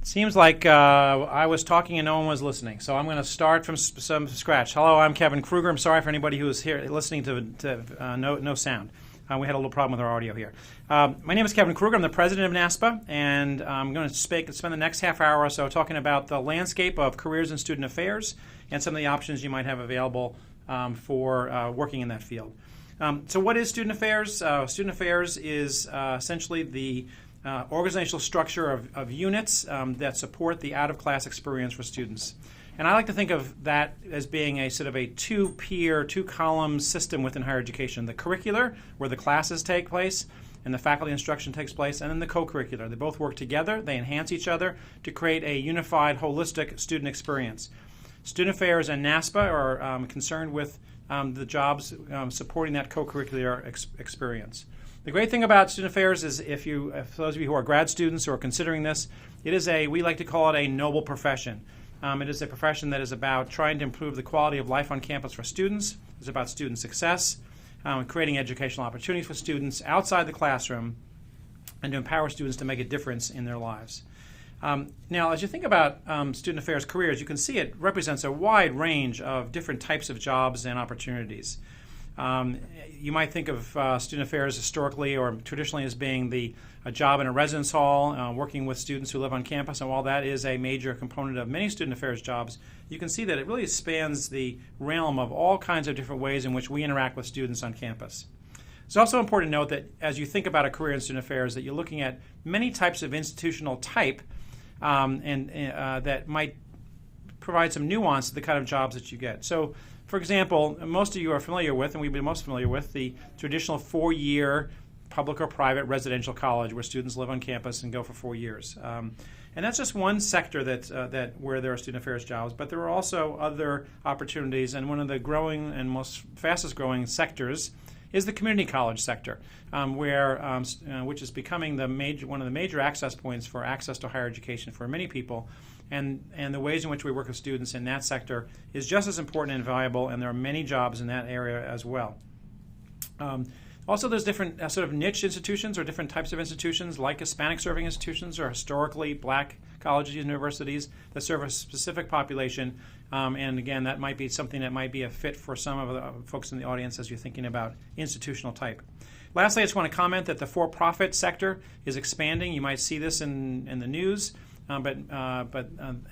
Seems like I was talking and no one was listening, so I'm going to start from scratch. Hello, I'm Kevin Kruger. I'm sorry for anybody who is here listening to no sound. We had a little problem with our audio here. My name is Kevin Kruger. I'm the president of NASPA, and I'm going to spend the next half hour or so talking about the landscape of careers in student affairs and some of the options you might have available for working in that field. So what is student affairs? Student affairs is essentially the organizational structure of units that support the out-of-class experience for students. And I like to think of that as being a sort of a two-column system within higher education. The curricular, where the classes take place, and the faculty instruction takes place, and then the co-curricular. They both work together. They enhance each other to create a unified, holistic student experience. Student affairs and NASPA are concerned with the jobs supporting that co-curricular experience. The great thing about student affairs is for those of you who are grad students who are considering this, it is we like to call it a noble profession. It is a profession that is about trying to improve the quality of life on campus for students. It's about student success, creating educational opportunities for students outside the classroom, and to empower students to make a difference in their lives. Now, as you think about student affairs careers, you can see it represents a wide range of different types of jobs and opportunities. You might think of student affairs historically or traditionally as being a job in a residence hall, working with students who live on campus, and while that is a major component of many student affairs jobs, you can see that it really spans the realm of all kinds of different ways in which we interact with students on campus. It's also important to note that as you think about a career in student affairs, that you're looking at many types of institutional type that might provide some nuance to the kind of jobs that you get. So, for example, most of you are familiar with, and we've been most familiar with, the traditional 4-year public or private residential college where students live on campus and go for 4 years. And that's just one sector that where there are student affairs jobs, but there are also other opportunities, and one of the growing and most fastest growing sectors is the community college sector, which is becoming one of the major access points for access to higher education for many people. And the ways in which we work with students in that sector is just as important and valuable, and there are many jobs in that area as well. Also, there's different sort of niche institutions or different types of institutions, like Hispanic-serving institutions or historically black colleges and universities that serve a specific population. And again, that might be something that might be a fit for some of the folks in the audience as you're thinking about institutional type. Lastly, I just want to comment that the for-profit sector is expanding. You might see this in the news. But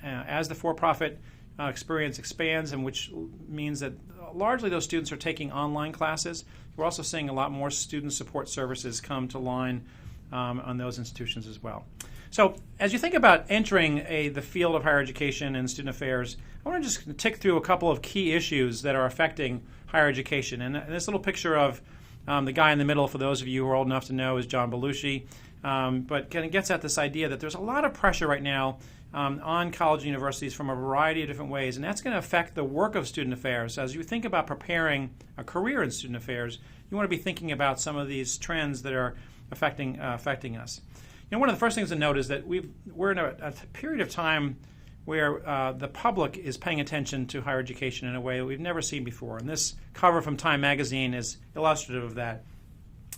as the for-profit experience expands, and which means that largely those students are taking online classes, we're also seeing a lot more student support services come to line on those institutions as well. So as you think about entering the field of higher education and student affairs, I want to just tick through a couple of key issues that are affecting higher education. And this little picture of the guy in the middle, for those of you who are old enough to know, is John Belushi. But kind of gets at this idea that there's a lot of pressure right now on college and universities from a variety of different ways, and that's going to affect the work of student affairs. As you think about preparing a career in student affairs, you want to be thinking about some of these trends that are affecting us. One of the first things to note is that we're in a period of time where the public is paying attention to higher education in a way that we've never seen before. And this cover from Time magazine is illustrative of that.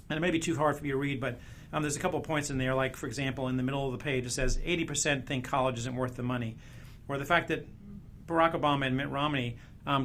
And it may be too hard for you to read, but there's a couple of points in there, like, for example, in the middle of the page, it says 80% think college isn't worth the money. Or the fact that Barack Obama and Mitt Romney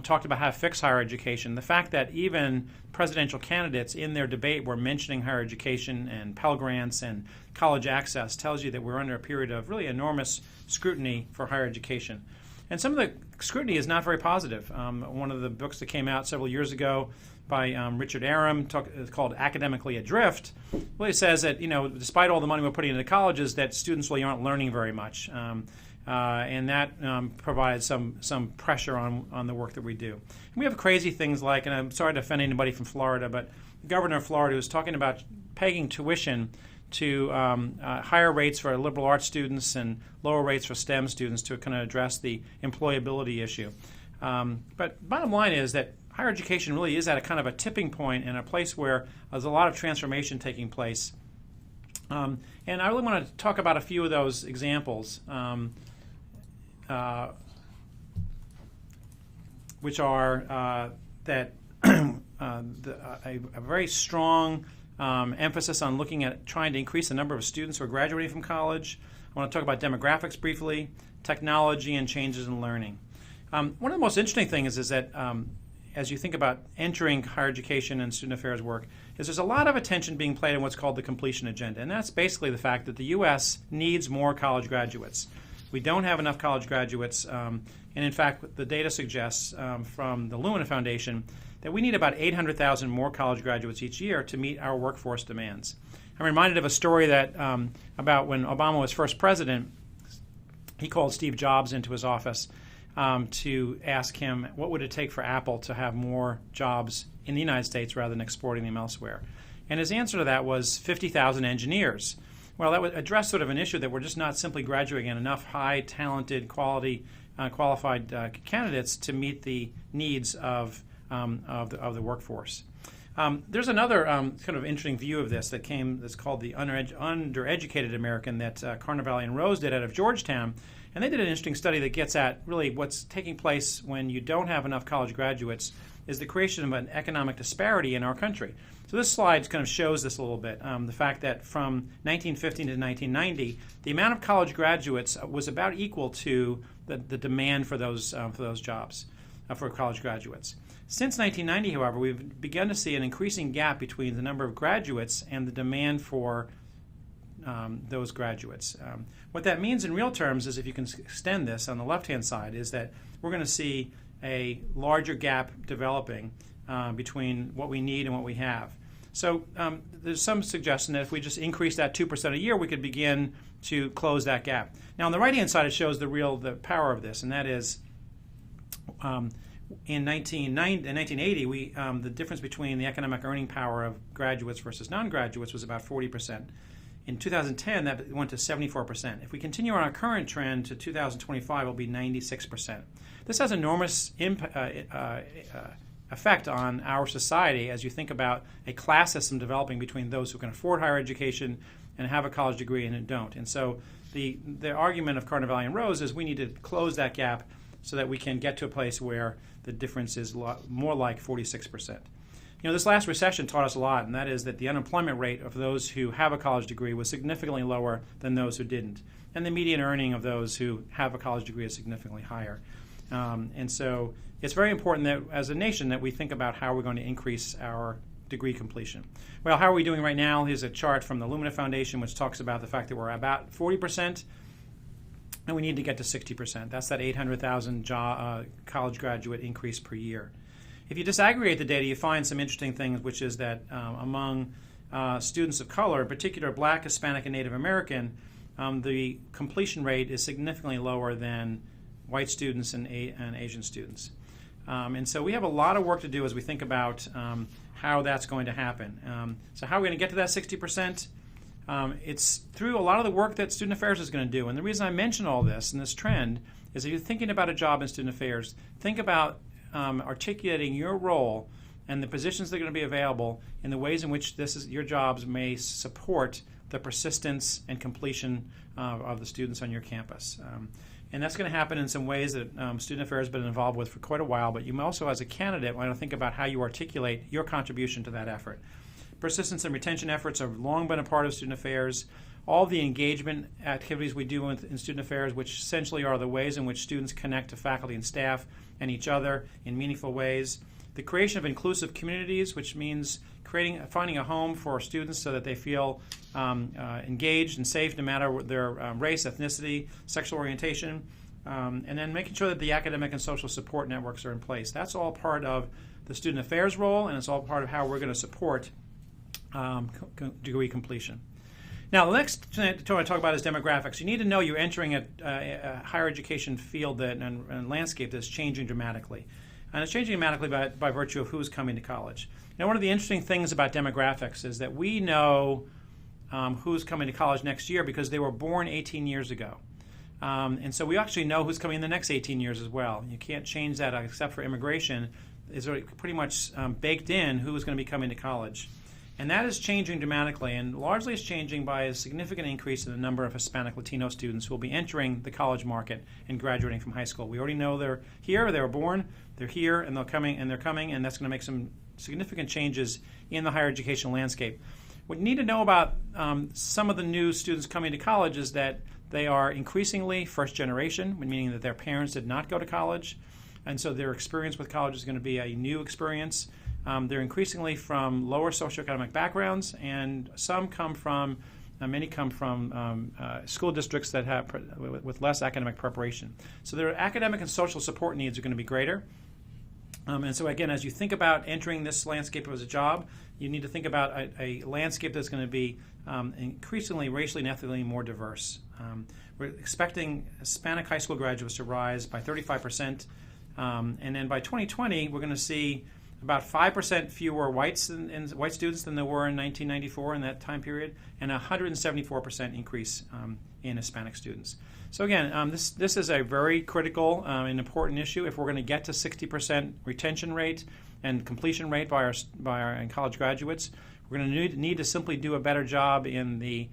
talked about how to fix higher education. The fact that even presidential candidates in their debate were mentioning higher education and Pell Grants and college access tells you that we're under a period of really enormous scrutiny for higher education. And some of the scrutiny is not very positive. One of the books that came out several years ago by Richard Aram, called Academically Adrift, really says that, despite all the money we're putting into colleges, that students really aren't learning very much. And that provides some pressure on the work that we do. And we have crazy things like, and I'm sorry to offend anybody from Florida, but the governor of Florida was talking about pegging tuition to higher rates for liberal arts students and lower rates for STEM students to kind of address the employability issue. But bottom line is that higher education really is at a kind of a tipping point and a place where there's a lot of transformation taking place. And I really want to talk about a few of those examples, which are that a very strong emphasis on looking at trying to increase the number of students who are graduating from college. I want to talk about demographics briefly, technology, and changes in learning. One of the most interesting things is that as you think about entering higher education and student affairs work, is there's a lot of attention being played on what's called the completion agenda. And that's basically the fact that the U.S. needs more college graduates. We don't have enough college graduates. And in fact, the data suggests from the Lumina Foundation that we need about 800,000 more college graduates each year to meet our workforce demands. I'm reminded of a story that about when Obama was first president. He called Steve Jobs into his office to ask him what would it take for Apple to have more jobs in the United States rather than exporting them elsewhere. And his answer to that was 50,000 engineers. Well, that would address sort of an issue that we're just not simply graduating enough high, talented, qualified candidates to meet the needs of the workforce. There's another kind of interesting view of this that's called the Undereducated American that Carnevale and Rose did out of Georgetown. And they did an interesting study that gets at really what's taking place when you don't have enough college graduates is the creation of an economic disparity in our country. So this slide kind of shows this a little bit. The fact that from 1915 to 1990, the amount of college graduates was about equal to the demand for those jobs, for college graduates. Since 1990, however, we've begun to see an increasing gap between the number of graduates and the demand for those graduates. What that means in real terms is, if you can extend this on the left-hand side, is that we're going to see a larger gap developing between what we need and what we have. So there's some suggestion that if we just increase that 2% a year, we could begin to close that gap. Now, on the right-hand side, it shows the power of this, and that is in 1980, the difference between the economic earning power of graduates versus non-graduates was about 40%. In 2010, that went to 74%. If we continue on our current trend to 2025, it will be 96%. This has enormous effect on our society as you think about a class system developing between those who can afford higher education and have a college degree and who don't. And so the argument of Carnevale and Rose is we need to close that gap so that we can get to a place where the difference is more like 46%. You know, this last recession taught us a lot, and that is that the unemployment rate of those who have a college degree was significantly lower than those who didn't. And the median earning of those who have a college degree is significantly higher. And so it's very important that as a nation that we think about how we're going to increase our degree completion. Well, how are we doing right now? Here's a chart from the Lumina Foundation which talks about the fact that we're about 40%, and we need to get to 60%. That's that 800,000 college graduate increase per year. If you disaggregate the data, you find some interesting things, which is that among students of color, in particular Black, Hispanic, and Native American, the completion rate is significantly lower than white students and Asian students. And so we have a lot of work to do as we think about how that's going to happen. So how are we going to get to that 60%? It's through a lot of the work that Student Affairs is going to do. And the reason I mention all this and this trend is if you're thinking about a job in Student Affairs, think about articulating your role and the positions that are going to be available in the ways in which your jobs may support the persistence and completion of the students on your campus. And that's going to happen in some ways that Student Affairs has been involved with for quite a while, but you also as a candidate want to think about how you articulate your contribution to that effort. Persistence and retention efforts have long been a part of Student Affairs. All the engagement activities we do in Student Affairs, which essentially are the ways in which students connect to faculty and staff and each other in meaningful ways. The creation of inclusive communities, which means finding a home for students so that they feel engaged and safe no matter their race, ethnicity, sexual orientation, and then making sure that the academic and social support networks are in place. That's all part of the Student Affairs role, and it's all part of how we're going to support degree completion. Now, the next thing I want to talk about is demographics. You need to know you're entering a higher education field and landscape that's changing dramatically. And it's changing dramatically by virtue of who's coming to college. Now, one of the interesting things about demographics is that we know who's coming to college next year because they were born 18 years ago. And so we actually know who's coming in the next 18 years as well. You can't change that except for immigration. It's pretty much baked in who is going to be coming to college. And that is changing dramatically, and largely it's changing by a significant increase in the number of Hispanic Latino students who will be entering the college market and graduating from high school. We already know they're here, they were born, they're here, and they're coming, and that's going to make some significant changes in the higher education landscape. what you need to know about some of the new students coming to college is that they are increasingly first generation, meaning that their parents did not go to college, and so their experience with college is going to be a new experience. They're increasingly from lower socioeconomic backgrounds, and many come from school districts that have with less academic preparation. So their academic and social support needs are going to be greater. And so again, as you think about entering this landscape as a job, you need to think about a landscape that's going to be increasingly racially and ethnically more diverse. We're expecting Hispanic high school graduates to rise by 35%, and then by 2020, we're going to see about 5% fewer white students than there were in 1994 in that time period, and a 174% increase in Hispanic students. So again, this is a very critical and important issue. If we're going to get to 60% retention rate and completion rate by our college graduates, we're going to need to simply do a better job in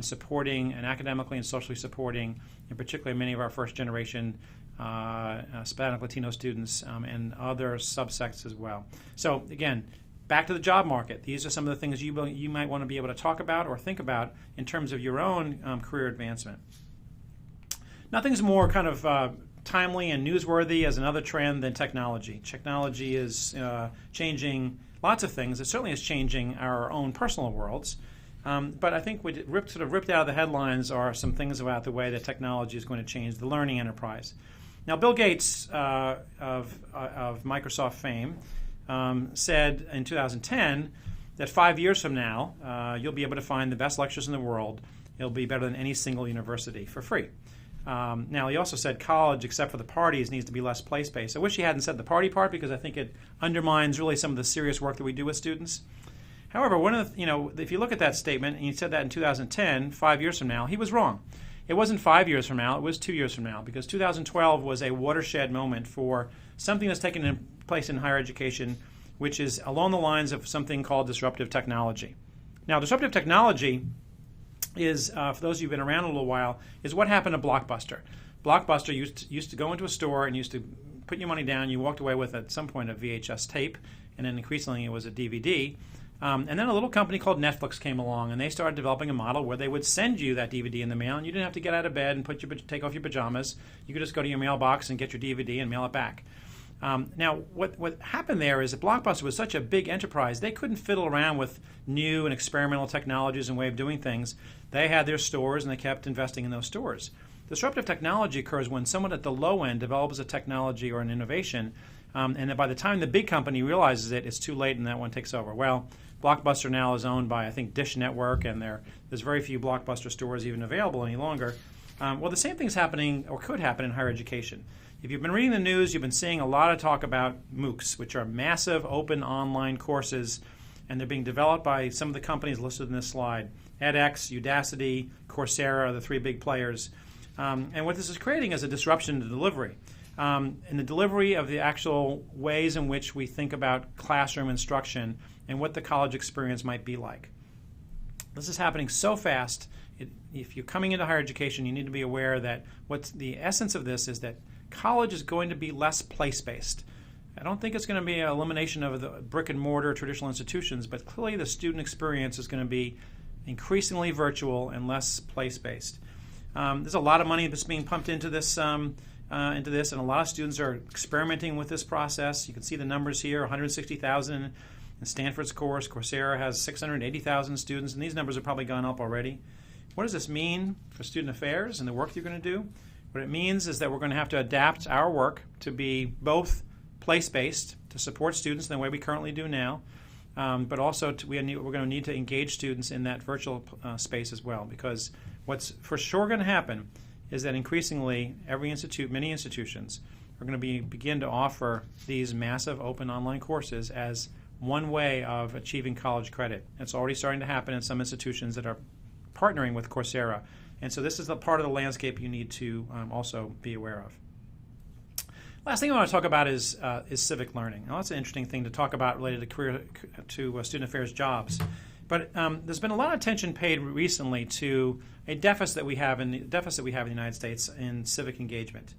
supporting and academically and socially supporting, in particular, many of our first generation Hispanic Latino students and other subsects as well. So again, back to the job market. These are some of the things you might want to be able to talk about or think about in terms of your own career advancement. Nothing's more kind of timely and newsworthy as another trend than technology. Technology is changing lots of things. It certainly is changing our own personal worlds. But I think what ripped out of the headlines are some things about the way that technology is going to change the learning enterprise. Now, Bill Gates of Microsoft fame said in 2010 that 5 years from now, you'll be able to find the best lectures in the world. It'll be better than any single university for free. Now, he also said college, except for the parties, needs to be less place-based. I wish he hadn't said the party part because I think it undermines really some of the serious work that we do with students. However, if you look at that statement, and he said that in 2010, 5 years from now, he was wrong. It wasn't 5 years from now, it was 2 years from now, because 2012 was a watershed moment for something that's taken place in higher education, which is along the lines of something called disruptive technology. Now, disruptive technology is, for those of you who've been around a little while, is what happened to Blockbuster. Blockbuster used to go into a store and used to put your money down. You walked away with, at some point, a VHS tape, and then increasingly it was a DVD. And then a little company called Netflix came along, and they started developing a model where they would send you that DVD in the mail, and you didn't have to get out of bed and take off your pajamas. You could just go to your mailbox and get your DVD and mail it back. Now, what happened there is that Blockbuster was such a big enterprise, they couldn't fiddle around with new and experimental technologies and way of doing things. They had their stores, and they kept investing in those stores. Disruptive technology occurs when someone at the low end develops a technology or an innovation, and then by the time the big company realizes it, it's too late and that one takes over. Well, Blockbuster now is owned by, I think, Dish Network, and there's very few Blockbuster stores even available any longer. Well, the same thing's happening, or could happen, in higher education. If you've been reading the news, you've been seeing a lot of talk about MOOCs, which are massive open online courses, and they're being developed by some of the companies listed in this slide. edX, Udacity, Coursera are the three big players. And what this is creating is a disruption to delivery. In the delivery of the actual ways in which we think about classroom instruction and what the college experience might be like. This is happening so fast. If you're coming into higher education, you need to be aware that what's the essence of this is that college is going to be less place-based. I don't think it's going to be an elimination of the brick and mortar traditional institutions, but clearly the student experience is going to be increasingly virtual and less place-based. There's a lot of money that's being pumped into this, and a lot of students are experimenting with this process. You can see the numbers here: 160,000 in Stanford's course. Coursera has 680,000 students, and these numbers have probably gone up already. What does this mean for student affairs and the work you're going to do? What it means is that we're going to have to adapt our work to be both place-based, to support students in the way we currently do now, but also we're going to need to engage students in that virtual space as well, because what's for sure going to happen is that increasingly many institutions are going to begin to offer these massive open online courses as one way of achieving college credit. It's already starting to happen in some institutions that are partnering with Coursera. And so this is the part of the landscape you need to also be aware of. Last thing I want to talk about is civic learning. Now, that's an interesting thing to talk about related to student affairs jobs. But there's been a lot of attention paid recently to a deficit that we have in the United States in civic engagement.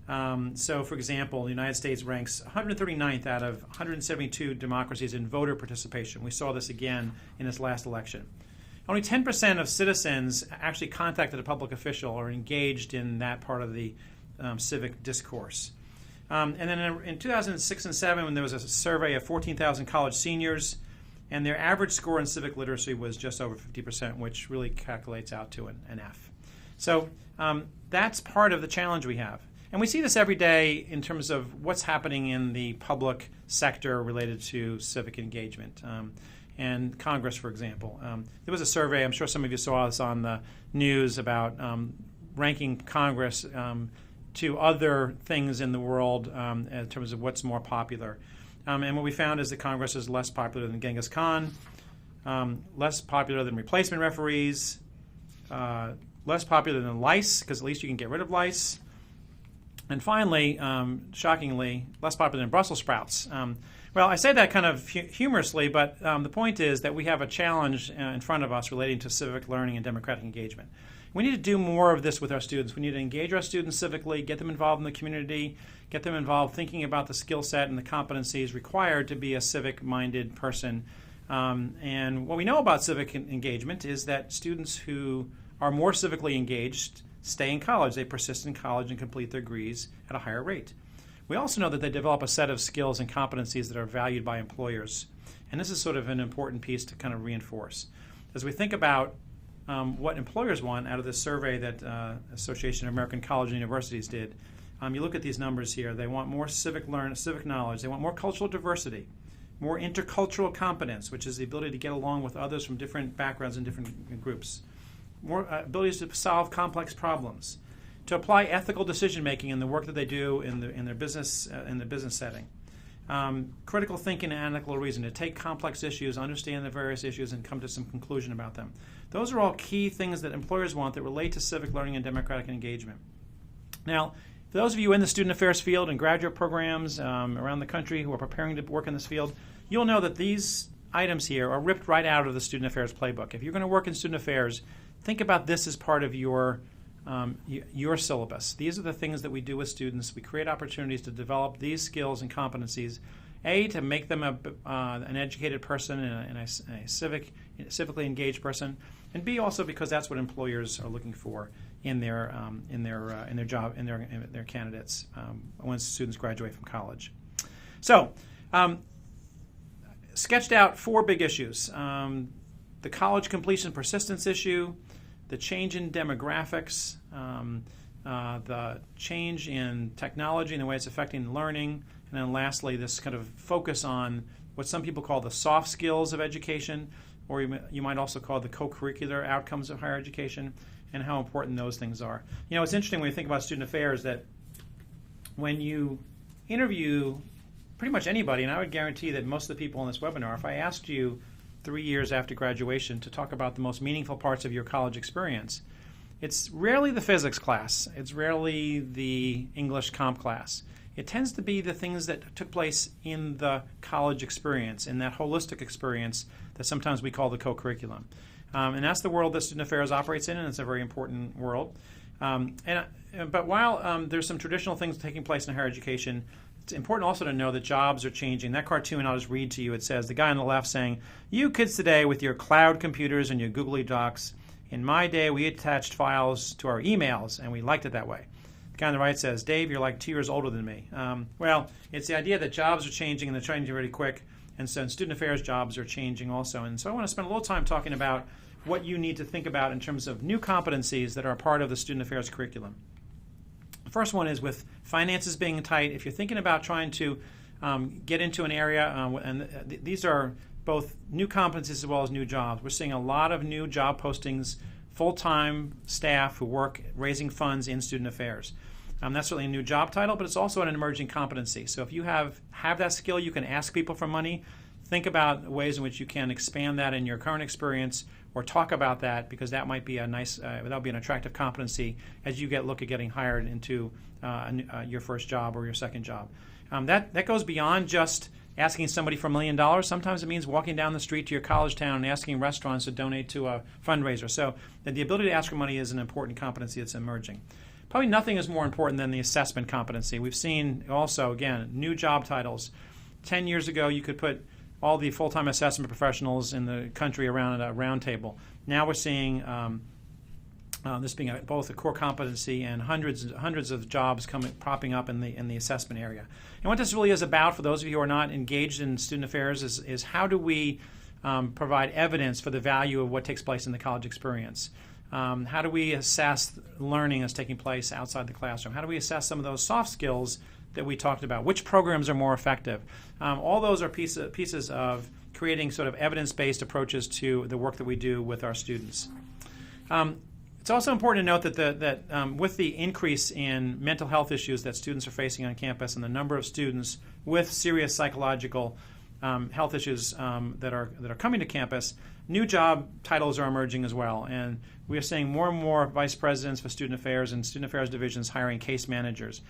So, for example, the United States ranks 139th out of 172 democracies in voter participation. We saw this again in this last election. Only 10% of citizens actually contacted a public official or engaged in that part of the civic discourse. And then in 2006 and 2007, when there was a survey of 14,000 college seniors, and their average score in civic literacy was just over 50%, which really calculates out to an F. So that's part of the challenge we have. And we see this every day in terms of what's happening in the public sector related to civic engagement. And Congress, for example. There was a survey, I'm sure some of you saw this on the news, about ranking Congress to other things in the world in terms of what's more popular. And what we found is that Congress is less popular than Genghis Khan, less popular than replacement referees, less popular than lice, because at least you can get rid of lice. And finally, shockingly, less popular than Brussels sprouts. Well, I say that kind of humorously, but the point is that we have a challenge in front of us relating to civic learning and democratic engagement. We need to do more of this with our students. We need to engage our students civically, get them involved in the community, get them involved thinking about the skill set and the competencies required to be a civic-minded person. And what we know about civic engagement is that students who are more civically engaged stay in college. They persist in college and complete their degrees at a higher rate. We also know that they develop a set of skills and competencies that are valued by employers. And this is sort of an important piece to kind of reinforce. As we think about what employers want out of this survey that Association of American Colleges and Universities did, you look at these numbers here. They want more civic knowledge. They want more cultural diversity, more intercultural competence, which is the ability to get along with others from different backgrounds and different groups, more abilities to solve complex problems, to apply ethical decision-making in the work that they do in their business setting. Critical thinking and analytical reasoning, to take complex issues, understand the various issues, and come to some conclusion about them. Those are all key things that employers want that relate to civic learning and democratic engagement. Now, for those of you in the student affairs field and graduate programs around the country who are preparing to work in this field, you'll know that these items here are ripped right out of the student affairs playbook. If you're going to work in student affairs, think about this as part of your syllabus. These are the things that we do with students. We create opportunities to develop these skills and competencies, A, to make them an educated person and a civically engaged person, and B, also because that's what employers are looking for in their candidates once students graduate from college. So, sketched out 4 big issues: the college completion persistence issue, the change in demographics, the change in technology and the way it's affecting learning, and then lastly, this kind of focus on what some people call the soft skills of education, or you might also call the co-curricular outcomes of higher education, and how important those things are. You know, it's interesting when you think about student affairs that when you interview pretty much anybody, and I would guarantee that most of the people in this webinar, if I asked you 3 years after graduation to talk about the most meaningful parts of your college experience, it's rarely the physics class. It's rarely the English comp class. It tends to be the things that took place in the college experience, in that holistic experience that sometimes we call the co-curriculum. And that's the world that student affairs operates in, and it's a very important world. But while there's some traditional things taking place in higher education, it's important also to know that jobs are changing. That cartoon I'll just read to you. It says, the guy on the left saying, "You kids today with your cloud computers and your Googly Docs, in my day we attached files to our emails and we liked it that way." The guy on the right says, "Dave, you're like 2 years older than me." Well, it's the idea that jobs are changing and they're changing really quick. And so in student affairs, jobs are changing also. And so I want to spend a little time talking about what you need to think about in terms of new competencies that are a part of the student affairs curriculum. The first one is with finances being tight. If you're thinking about trying to get into an area, and these are both new competencies as well as new jobs. We're seeing a lot of new job postings, full-time staff who work raising funds in student affairs. That's certainly a new job title, but it's also an emerging competency. So if you have that skill, you can ask people for money. Think about ways in which you can expand that in your current experience, or talk about that, because that might be a nice, that'll be an attractive competency as you look at getting hired into your first job or your second job. That goes beyond just asking somebody for $1 million. Sometimes it means walking down the street to your college town and asking restaurants to donate to a fundraiser. So the ability to ask for money is an important competency that's emerging. probably nothing is more important than the assessment competency. We've seen also, again, new job titles. 10 years ago, you could put all the full-time assessment professionals in the country around a round table. Now we're seeing this being both a core competency and hundreds of jobs popping up in the assessment area. And what this really is about, for those of you who are not engaged in student affairs, is how do we provide evidence for the value of what takes place in the college experience? How do we assess learning that's taking place outside the classroom? How do we assess some of those soft skills that we talked about? Which programs are more effective? All those are pieces of creating sort of evidence-based approaches to the work that we do with our students. It's also important to note that with the increase in mental health issues that students are facing on campus and the number of students with serious psychological health issues that are coming to campus, new job titles are emerging as well. And we are seeing more and more vice presidents for student affairs and student affairs divisions hiring case managers.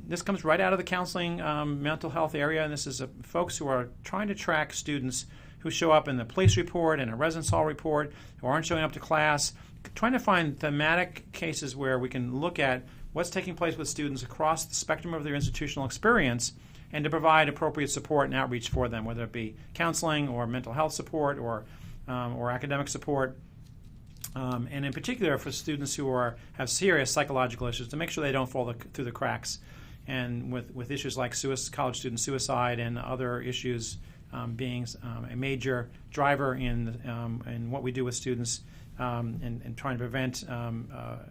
This comes right out of the counseling mental health area, and this is folks who are trying to track students who show up in the police report and a residence hall report, who aren't showing up to class, trying to find thematic cases where we can look at what's taking place with students across the spectrum of their institutional experience and to provide appropriate support and outreach for them, whether it be counseling or mental health support or academic support. And in particular for students who have serious psychological issues, to make sure they don't fall through the cracks. And with issues like college student suicide and other issues being a major driver in what we do with students and trying to prevent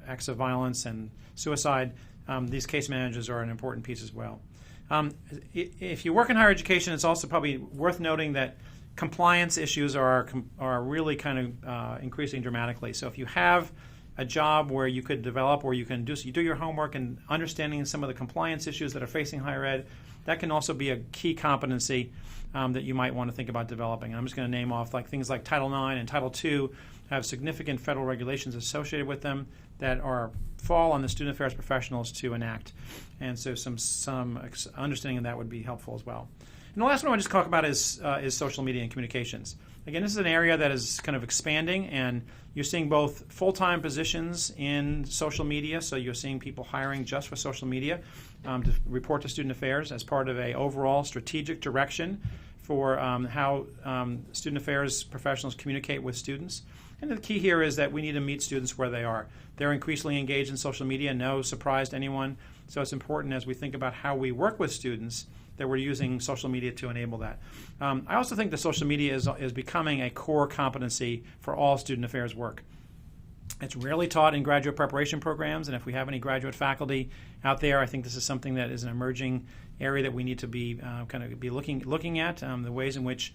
acts of violence and suicide, these case managers are an important piece as well. If you work in higher education, it's also probably worth noting that compliance issues are really kind of increasing dramatically. So if you have a job where you could develop, or you do your homework and understanding some of the compliance issues that are facing higher ed, that can also be a key competency that you might want to think about developing. And I'm just going to name off things like Title IX and Title II have significant federal regulations associated with them that fall on the student affairs professionals to enact. And so some understanding of that would be helpful as well. And the last one I want to just talk about is social media and communications. Again, this is an area that is kind of expanding, and you're seeing both full-time positions in social media, so you're seeing people hiring just for social media to report to student affairs as part of an overall strategic direction for how student affairs professionals communicate with students. And the key here is that we need to meet students where they are. They're increasingly engaged in social media, no surprise to anyone. So it's important as we think about how we work with students that we're using social media to enable that. I also think that social media is becoming a core competency for all student affairs work. It's rarely taught in graduate preparation programs, and if we have any graduate faculty out there, I think this is something that is an emerging area that we need to be looking at, the ways in which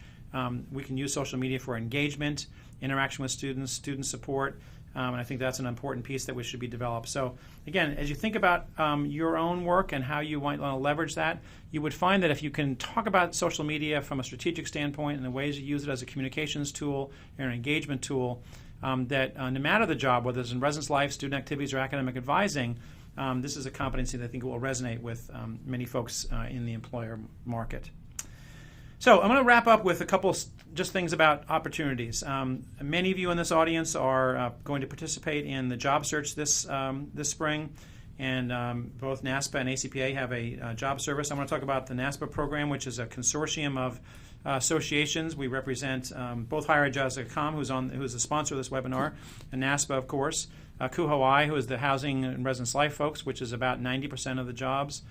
we can use social media for engagement, interaction with students, student support, and I think that's an important piece that we should be developed. So again, as you think about your own work and how you might want to leverage that, you would find that if you can talk about social media from a strategic standpoint and the ways you use it as a communications tool or an engagement tool, that no matter the job, whether it's in residence life, student activities, or academic advising, this is a competency that I think will resonate with many folks in the employer market. So I'm going to wrap up with a couple just things about opportunities. Many of you in this audience are going to participate in the job search this spring, and both NASPA and ACPA have a job service. I'm going to talk about the NASPA program, which is a consortium of associations. We represent both HigherEdJobs.com, who's the sponsor of this webinar, and NASPA, of course, CUHOI, who is the Housing and Residence Life folks, which is about 90% of the jobs.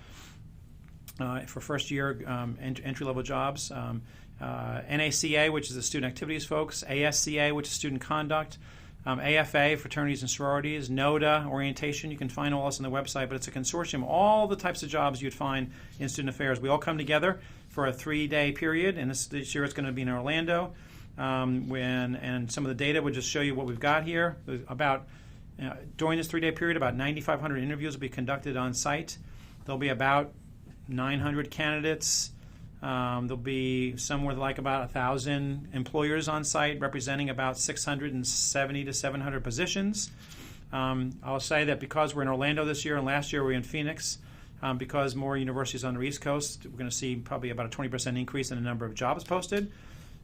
For first-year entry-level jobs, NACA, which is the student activities folks, ASCA, which is student conduct, AFA, fraternities and sororities, NODA, orientation. You can find all this on the website, but it's a consortium, all the types of jobs you'd find in student affairs. We all come together for a 3-day period, and this year it's going to be in Orlando. And some of the data would just show you what we've got here. During this 3-day period, about 9,500 interviews will be conducted on site. There'll be about 900 candidates. There'll be somewhere like about 1,000 employers on site representing about 670 to 700 positions. I'll say that because we're in Orlando this year and last year we were in Phoenix, because more universities on the East Coast, we're going to see probably about a 20% increase in the number of jobs posted.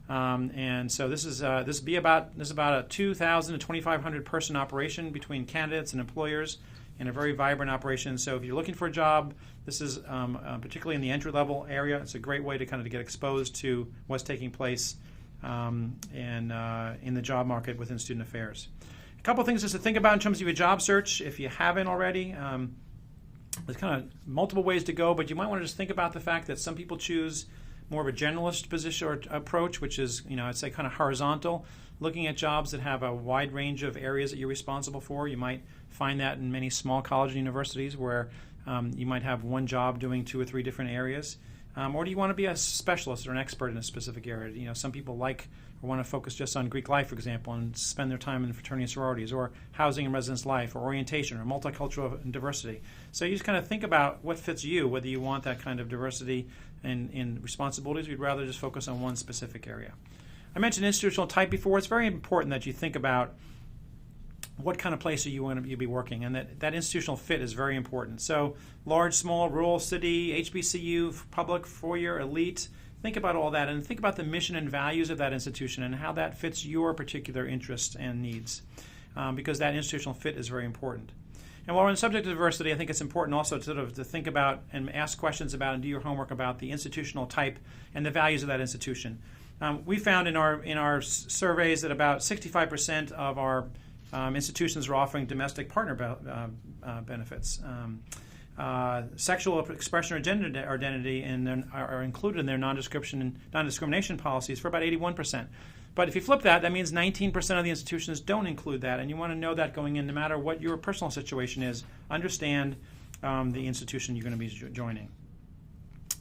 And so this is about a 2,000 to 2,500 person operation between candidates and employers and a very vibrant operation. So if you're looking for a job, this is particularly in the entry-level area. It's a great way to kind of get exposed to what's taking place in the job market within student affairs. A couple of things just to think about in terms of your job search, if you haven't already. There's kind of multiple ways to go, but you might want to just think about the fact that some people choose more of a generalist position or approach, which is, I'd say kind of horizontal, looking at jobs that have a wide range of areas that you're responsible for. You might find that in many small college and universities where you might have one job doing 2 or 3 different areas. Or do you want to be a specialist or an expert in a specific area? Some people like or want to focus just on Greek life, for example, and spend their time in fraternity and sororities, or housing and residence life, or orientation, or multicultural and diversity. So you just kind of think about what fits you, whether you want that kind of diversity in responsibilities, or you'd rather just focus on one specific area. I mentioned institutional type before. It's very important that you think about what kind of place you want to be working, and that institutional fit is very important. So large, small, rural, city, HBCU, public, four-year, elite, think about all that, and think about the mission and values of that institution and how that fits your particular interests and needs, because that institutional fit is very important. And while we're on the subject of diversity, I think it's important also to think about and ask questions about and do your homework about the institutional type and the values of that institution. We found in our surveys that about 65% of our institutions are offering domestic partner benefits. Sexual expression or gender identity are included in their non-discrimination policies for about 81%. But if you flip that, that means 19% of the institutions don't include that, and you want to know that going in no matter what your personal situation is. Understand the institution you're going to be joining.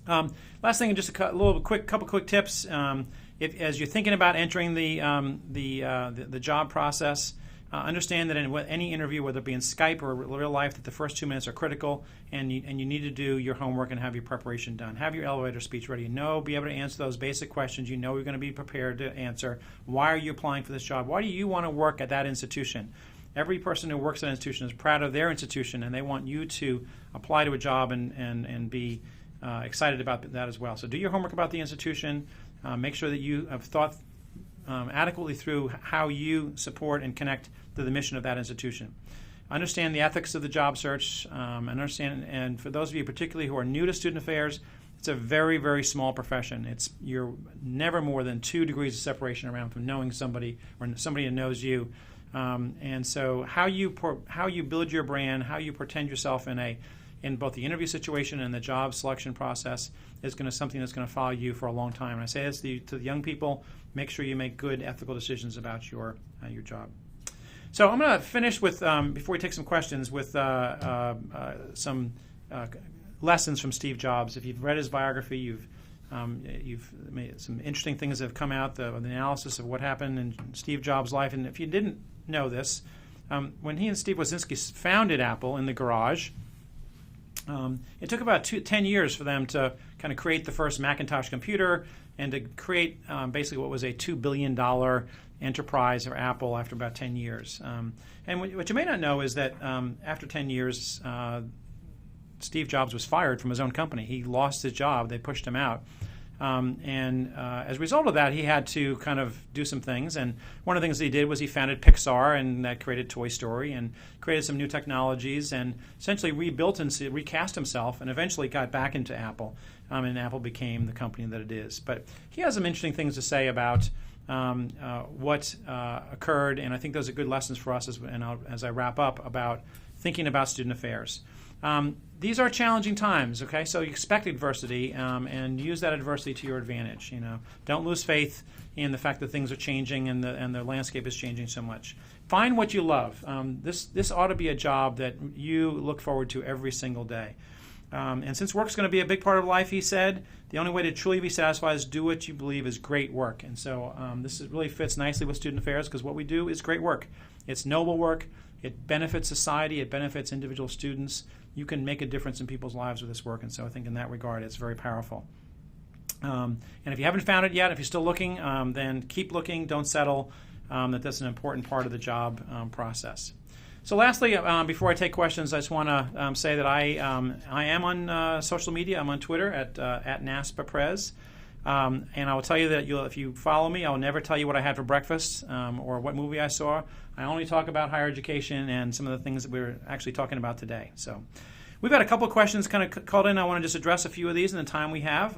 Last thing, just couple quick tips. As you're thinking about entering the job process, understand that in any interview, whether it be in Skype or real life, that the first 2 minutes are critical, and you need to do your homework and have your preparation done. Have your elevator speech ready. Be able to answer those basic questions. You're going to be prepared to answer. Why are you applying for this job? Why do you want to work at that institution? Every person who works at an institution is proud of their institution, and they want you to apply to a job and be excited about that as well. So do your homework about the institution. Make sure that you have thought adequately through how you support and connect to the mission of that institution. Understand the ethics of the job search, and for those of you particularly who are new to student affairs, it's a very, very small profession. You're never more than 2 degrees of separation around from knowing somebody or somebody who knows you. And so how you build your brand, how you portend yourself in both the interview situation and the job selection process is something that's going to follow you for a long time. And I say this to the young people: make sure you make good ethical decisions about your job. So I'm going to finish with, before we take some questions, with some lessons from Steve Jobs. If you've read his biography, you've made some interesting things that have come out, the analysis of what happened in Steve Jobs' life. And if you didn't know this, when he and Steve Wozinski founded Apple in the garage, it took about 10 years for them to kind of create the first Macintosh computer and to create basically what was a $2 billion enterprise or Apple after about 10 years. And what you may not know is that after 10 years, Steve Jobs was fired from his own company. He lost his job. They pushed him out. And as a result of that, he had to kind of do some things. And one of the things he did was he founded Pixar, and that created Toy Story, and created some new technologies, and essentially rebuilt and recast himself, and eventually got back into Apple. And Apple became the company that it is. But he has some interesting things to say about what occurred, and I think those are good lessons for us as I wrap up about thinking about student affairs. These are challenging times, okay? So you expect adversity and use that adversity to your advantage. Don't lose faith in the fact that things are changing and the landscape is changing so much. Find what you love. This ought to be a job that you look forward to every single day. And since work's going to be a big part of life, he said, the only way to truly be satisfied is do what you believe is great work. And so this really fits nicely with student affairs, because what we do is great work. It's noble work. It benefits society. It benefits individual students. You can make a difference in people's lives with this work. And so I think in that regard, it's very powerful. And if you haven't found it yet, if you're still looking, then keep looking. Don't settle. That's an important part of the job process. So lastly, before I take questions, I just want to say that I am on social media. I'm on Twitter at NASPA Prez. And I will tell you that if you follow me, I'll never tell you what I had for breakfast or what movie I saw. I only talk about higher education and some of the things that we're actually talking about today. So we've got a couple of questions kind of called in. I want to just address a few of these in the time we have.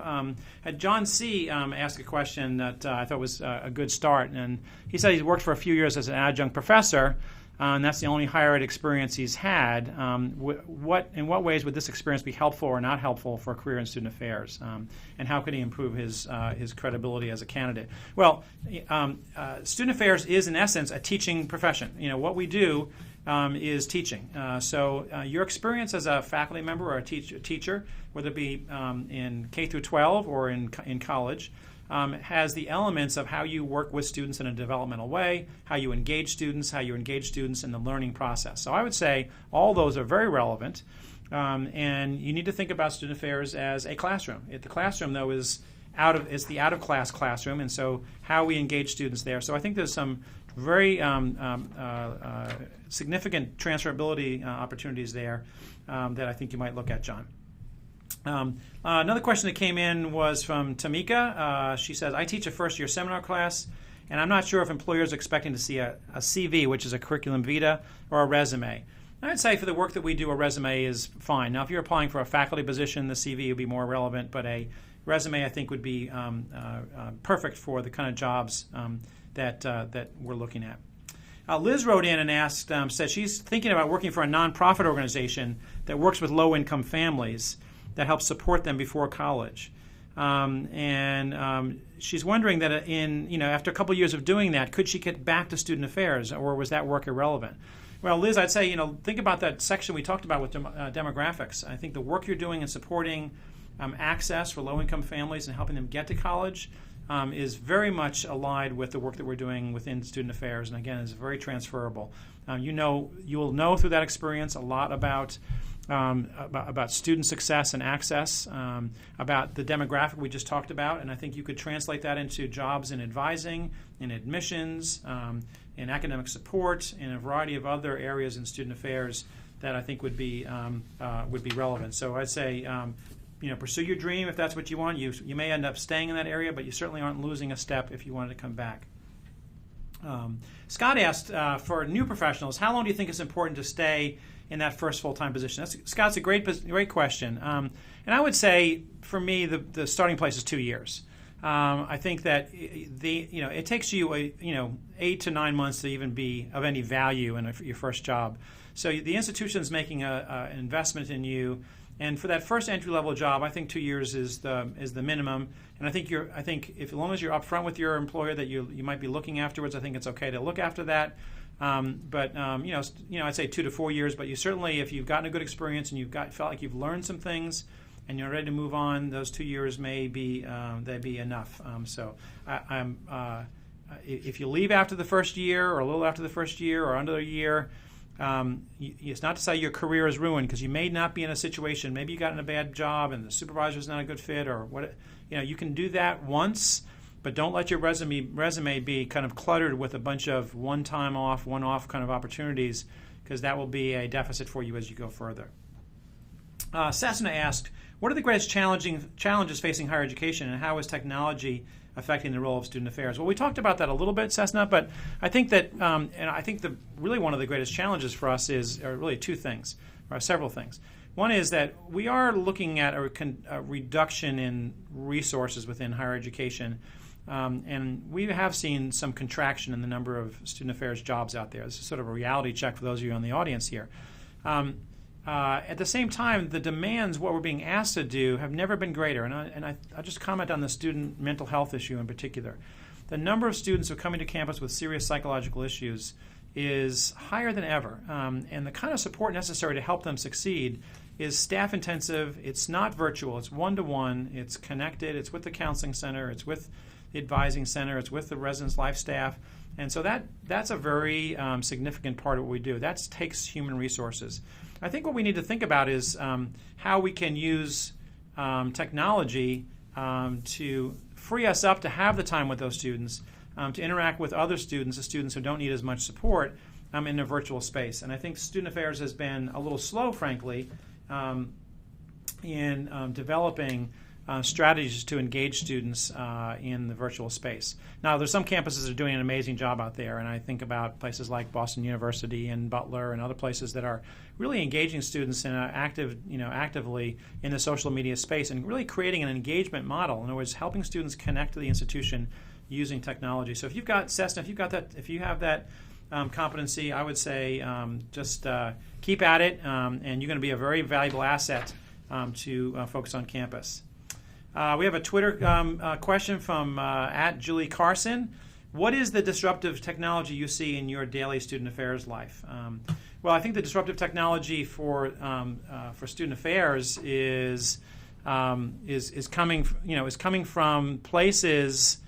Had John C. asked a question that I thought was a good start. And he said he's worked for a few years as an adjunct professor, and that's the only higher ed experience he's had. In what ways would this experience be helpful or not helpful for a career in student affairs? And how could he improve his credibility as a candidate? Well, student affairs is in essence a teaching profession. What we do is teaching. So your experience as a faculty member or a teacher, whether it be in K through 12 or in college, has the elements of how you work with students in a developmental way, how you engage students in the learning process. So I would say all those are very relevant, and you need to think about student affairs as a classroom. The classroom, though, is the out-of-class classroom, and so how we engage students there. So I think there's some very significant transferability opportunities there that I think you might look at, John. Another question that came in was from Tamika. She says, I teach a first-year seminar class, and I'm not sure if employers are expecting to see a CV, which is a curriculum vitae, or a resume. I'd say for the work that we do, a resume is fine. Now, if you're applying for a faculty position, the CV would be more relevant, but a resume, I think, would be perfect for the kind of jobs that we're looking at. Liz wrote in and asked, said she's thinking about working for a nonprofit organization that works with low-income families that helps support them before college. And she's wondering that after a couple of years of doing that, could she get back to student affairs, or was that work irrelevant? Well, Liz, I'd say, think about that section we talked about with demographics. I think the work you're doing in supporting access for low-income families and helping them get to college is very much allied with the work that we're doing within student affairs, and again, is very transferable. You will know through that experience a lot about student success and access, about the demographic we just talked about, and I think you could translate that into jobs in advising, in admissions, in academic support, in a variety of other areas in student affairs that I think would be relevant. So I'd say, pursue your dream if that's what you want. You may end up staying in that area, but you certainly aren't losing a step if you wanted to come back. Scott asked, for new professionals, how long do you think it's important to stay in that first full-time position? Scott's a great question. And I would say, for me, the starting place is 2 years. I think that it takes you 8 to 9 months to even be of any value in your first job. So the institution's making an investment in you, and for that first entry-level job, I think 2 years is the minimum. And I think as long as you're upfront with your employer that you might be looking afterwards, I think it's okay to look after that. I'd say 2 to 4 years. But you certainly, if you've gotten a good experience and felt like you've learned some things, and you're ready to move on, those 2 years may be enough. If you leave after the first year, or a little after the first year, or under a year, it's not to say your career is ruined, because you may not be in a situation. Maybe you got in a bad job and the supervisor's not a good fit, or what. You can do that once, but don't let your resume be kind of cluttered with a bunch of one-off kind of opportunities, because that will be a deficit for you as you go further. Cessna asked, what are the greatest challenges facing higher education, and how is technology affecting the role of student affairs? Well, we talked about that a little bit, Cessna, but I think that, and I think really one of the greatest challenges for us are really two things, or several things. One is that we are looking at a reduction in resources within higher education, and we have seen some contraction in the number of student affairs jobs out there. This is sort of a reality check for those of you in the audience here. At the same time, the demands, what we're being asked to do, have never been greater. And I'll just comment on the student mental health issue in particular. The number of students who are coming to campus with serious psychological issues is higher than ever. And the kind of support necessary to help them succeed is staff intensive. It's not virtual. It's one-to-one. It's connected. It's with the counseling center. It's with the advising center. It's with the residence life staff. And so that's a very significant part of what we do. That takes human resources. I think what we need to think about is how we can use technology to free us up to have the time with those students, to interact with other students, the students who don't need as much support, in a virtual space. And I think student affairs has been a little slow, frankly, in developing strategies to engage students in the virtual space. Now, there's some campuses that are doing an amazing job out there, and I think about places like Boston University and Butler and other places that are really engaging students in actively in the social media space and really creating an engagement model. In other words, helping students connect to the institution using technology. So if you've got Cessna, if you have that competency, I would say just keep at it, and you're going to be a very valuable asset to folks on campus. We have a Twitter question from @Julie Carson. What is the disruptive technology you see in your daily student affairs life? Well, I think the disruptive technology for student affairs is coming from places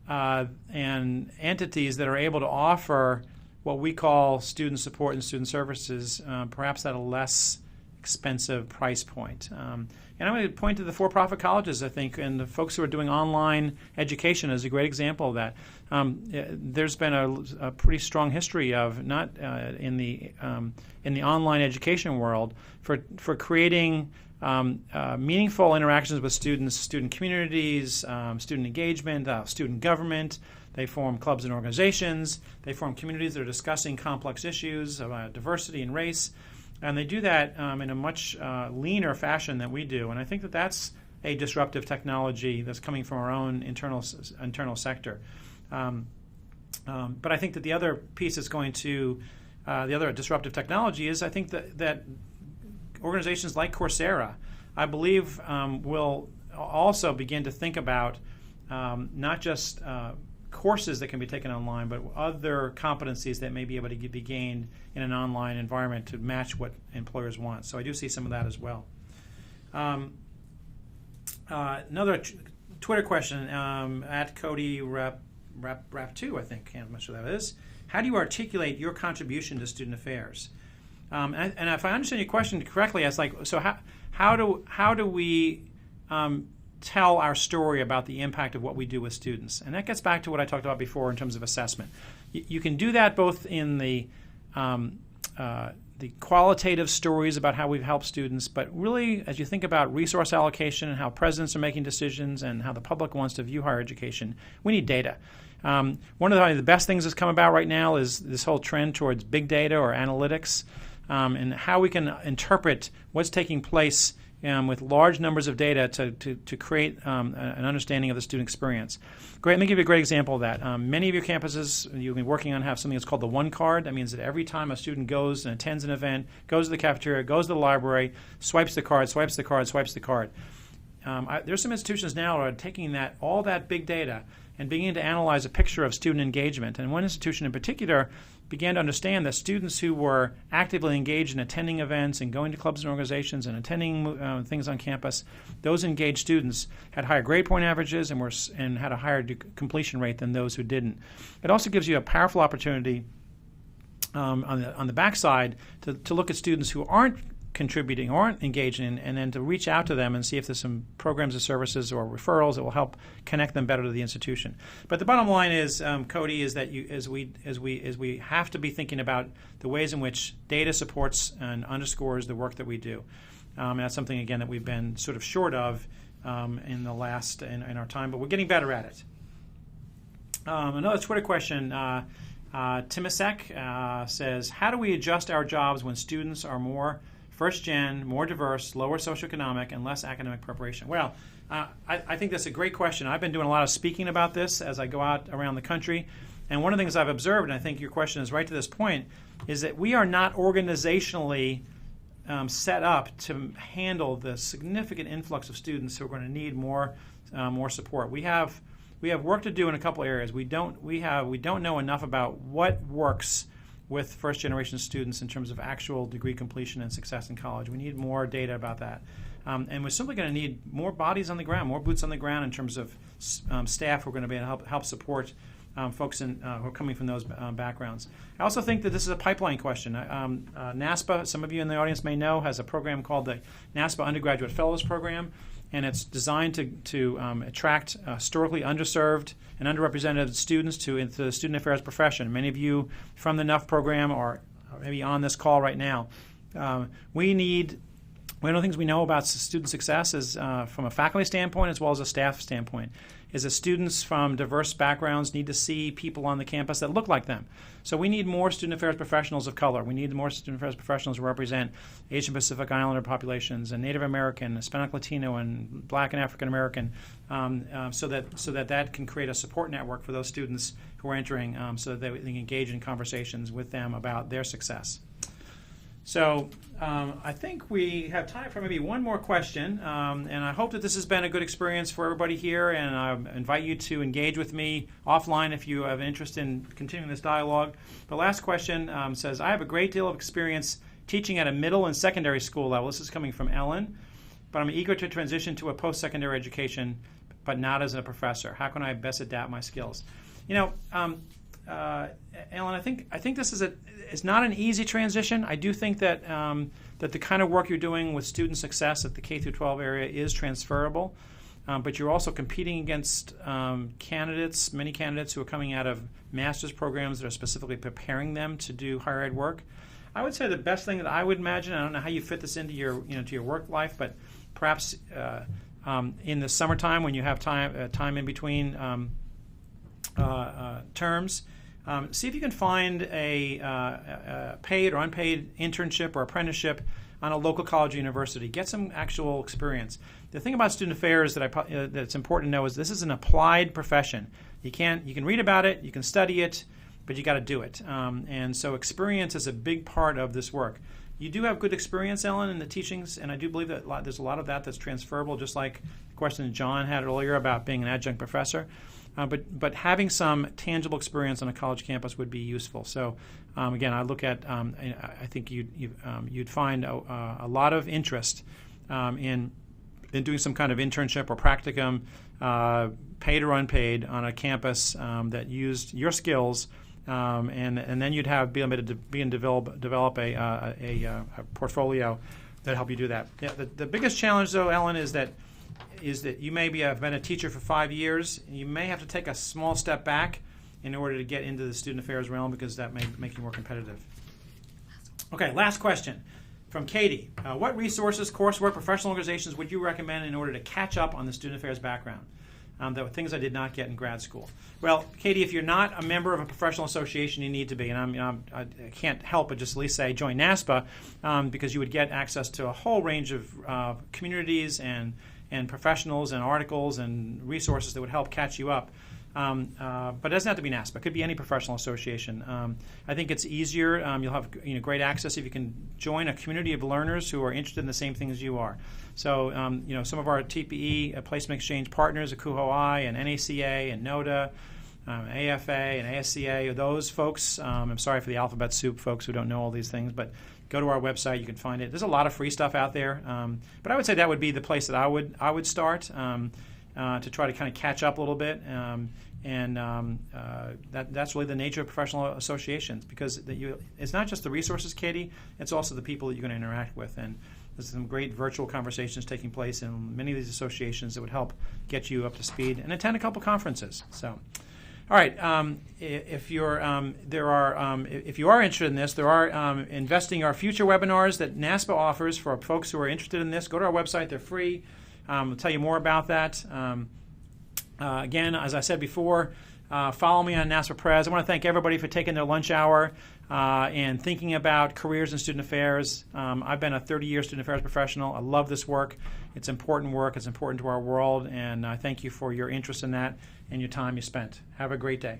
and entities that are able to offer what we call student support and student services, perhaps at a less expensive price point. And I'm going to point to the for-profit colleges, I think, and the folks who are doing online education is a great example of that. There's been a pretty strong history of not in the online education world for creating meaningful interactions with students, student communities, student engagement, student government. They form clubs and organizations. They form communities that are discussing complex issues of diversity and race. And they do that in a much leaner fashion than we do. And I think that that's a disruptive technology that's coming from our own internal sector. But I think that the other piece that's going to, the other disruptive technology is I think that organizations like Coursera, I believe, will also begin to think about not just courses that can be taken online, but other competencies that may be able to be gained in an online environment to match what employers want. So I do see some of that as well. Another Twitter question at Cody Rap 2, I think. I'm not sure that is. How do you articulate your contribution to student affairs? And if I understand your question correctly, it's like, so how do we tell our story about the impact of what we do with students? And that gets back to what I talked about before in terms of assessment. You can do that both in the qualitative stories about how we've helped students, but really as you think about resource allocation and how presidents are making decisions and how the public wants to view higher education, we need data. One of the best things that's come about right now is this whole trend towards big data or analytics, and how we can interpret what's taking place with large numbers of data to create an understanding of the student experience. Great. Let me give you a great example of that. Many of your campuses you'll be working on have something that's called the One Card. That means that every time a student goes and attends an event, goes to the cafeteria, goes to the library, swipes the card. There's some institutions now that are taking all that big data and beginning to analyze a picture of student engagement. And one institution in particular began to understand that students who were actively engaged in attending events and going to clubs and organizations and attending things on campus, those engaged students had higher grade point averages and had a higher completion rate than those who didn't. It also gives you a powerful opportunity on the backside to look at students who aren't contributing or aren't engaged in, and then to reach out to them and see if there's some programs or services or referrals that will help connect them better to the institution. But the bottom line is, Cody, is that as we have to be thinking about the ways in which data supports and underscores the work that we do. And that's something again that we've been sort of short of in our time, but we're getting better at it. Another Twitter question. Timasek says, how do we adjust our jobs when students are more first-gen, more diverse, lower socioeconomic, and less academic preparation? Well, I think that's a great question. I've been doing a lot of speaking about this as I go out around the country. And one of the things I've observed, and I think your question is right to this point, is that we are not organizationally set up to handle the significant influx of students who are going to need more support. We have work to do in a couple areas. We don't know enough about what works with first-generation students in terms of actual degree completion and success in college. We need more data about that. And we're simply going to need more bodies on the ground, more boots on the ground in terms of staff who are going to be able to help support folks who are coming from those backgrounds. I also think that this is a pipeline question. NASPA, some of you in the audience may know, has a program called the NASPA Undergraduate Fellows Program, and it's designed to attract historically underserved and underrepresented students into the student affairs profession. Many of you from the NUF program are maybe on this call right now. We need One of the things we know about student success is from a faculty standpoint as well as a staff standpoint is that students from diverse backgrounds need to see people on the campus that look like them. So we need more student affairs professionals of color. We need more student affairs professionals who represent Asian Pacific Islander populations and Native American, Hispanic Latino, and Black and African American, so that can create a support network for those students who are entering, so that they can engage in conversations with them about their success. So I think we have time for maybe one more question, and I hope that this has been a good experience for everybody here, and I invite you to engage with me offline if you have an interest in continuing this dialogue. The last question says, I have a great deal of experience teaching at a middle and secondary school level. This is coming from Ellen, but I'm eager to transition to a post-secondary education, but not as a professor. How can I best adapt my skills? You know, Ellen, I think this is it's not an easy transition. I do think that that the kind of work you're doing with student success at the K through 12 area is transferable, but you're also competing against many candidates who are coming out of master's programs that are specifically preparing them to do higher ed work. I would say the best thing that I would imagine, I don't know how you fit this into your to your work life, but perhaps in the summertime when you have time in between terms. See if you can find a paid or unpaid internship or apprenticeship on a local college or university. Get some actual experience. The thing about student affairs that's important to know is this is an applied profession. You can read about it, you can study it, but you got to do it. And so experience is a big part of this work. You do have good experience, Ellen, in the teachings, and I do believe that there's a lot of that that's transferable, just like the question that John had earlier about being an adjunct professor. But having some tangible experience on a college campus would be useful. So again, I look at I think you'd find a lot of interest in doing some kind of internship or practicum, paid or unpaid, on a campus that used your skills, and then you'd be able to develop a portfolio that help you do that. Yeah, the biggest challenge, though, Ellen, is that you maybe have been a teacher for 5 years. You may have to take a small step back in order to get into the student affairs realm, because that may make you more competitive. Okay, last question from Katie. What resources, coursework, professional organizations would you recommend in order to catch up on the student affairs background? That were things I did not get in grad school. Well, Katie, if you're not a member of a professional association, you need to be. And I can't help but just at least say join NASPA, because you would get access to a whole range of communities and professionals and articles and resources that would help catch you up. But it doesn't have to be NASPA. It could be any professional association. I think it's easier. You'll have great access if you can join a community of learners who are interested in the same things you are. So some of our TPE placement exchange partners, ACUHO-I and NACA and NODA, AFA and ASCA, those folks. I'm sorry for the alphabet soup folks who don't know all these things, but go to our website. You can find it. There's a lot of free stuff out there, but I would say that would be the place that I would start to try to kind of catch up a little bit. That's really the nature of professional associations, because it's not just the resources, Katie. It's also the people that you're going to interact with. And there's some great virtual conversations taking place in many of these associations that would help get you up to speed, and attend a couple conferences. So. All right. If you are interested in this, there are Investing Our Future webinars that NASPA offers for folks who are interested in this. Go to our website; they're free. We'll tell you more about that. Again, as I said before, follow me on NASPA Prez. I want to thank everybody for taking their lunch hour and thinking about careers in student affairs. I've been a 30-year student affairs professional. I love this work. It's important work. It's important to our world, and I thank you for your interest in that and your time you spent. Have a great day.